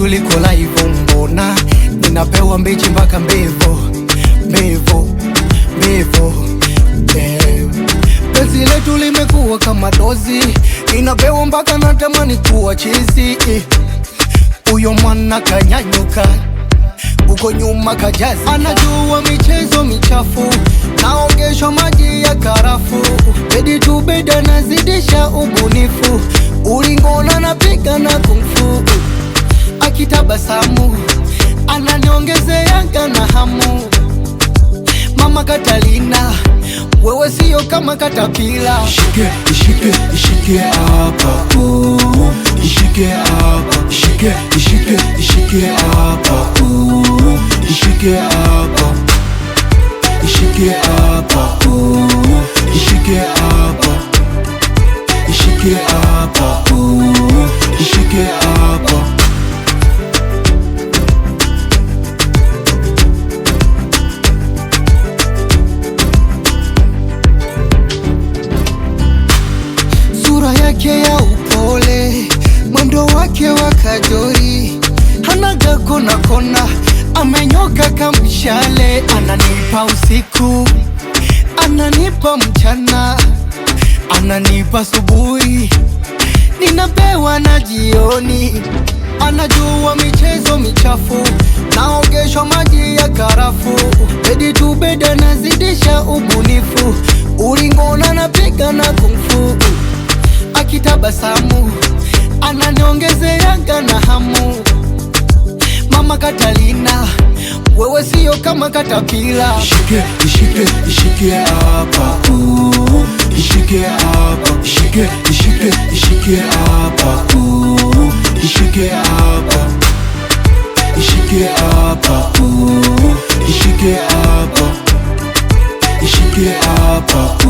letu liko live, mbona ninapewa mbichi mpaka mbivu, mbivu, mbivu. Penzi letu limekuwa kama dozi, ninapewa mpaka natamani kuwa chizi. Uyo mwana kanyanyuka, uko nyuma kajazi, anajua michezo michafu, naogeshwa maji ya karafu. Bedi tu bedi anazidisha ubunifu, ulingona napiga na kungfu. Akitabasamu ananiongezeanga na hamu. Mama Catalina, wewe sio kama katapila. Ishike, ishike, ishike hapa. Ishike hapa. Ishike, ishike, ishike hapa. Ishike hapa. Ishike hapa. Ishike hapa. Ishike hapa. Ishike hapa. Sura yake ya upole, mwendo wake wa kajori, hanaga kona kona, amenyoka kamshale. Ananipa usiku, ananipa mchana, ananipa subuhi, ninapewa na jioni. Anajua michezo michafu, naogeshwa maji ya karafu. Bedi tu bedi anazidisha ubunifu, ulingona napiga na kungfu. Akitabasamu ananiongezeanga na hamu. Mama Catalina, wewe sio kama katapila. Ishike, ishike, ishike hapa. Ishike hapa. Ishike, ishike, ishike hapa. Ishike hapa. Ishike hapa. Ishike hapa. Ishike hapa.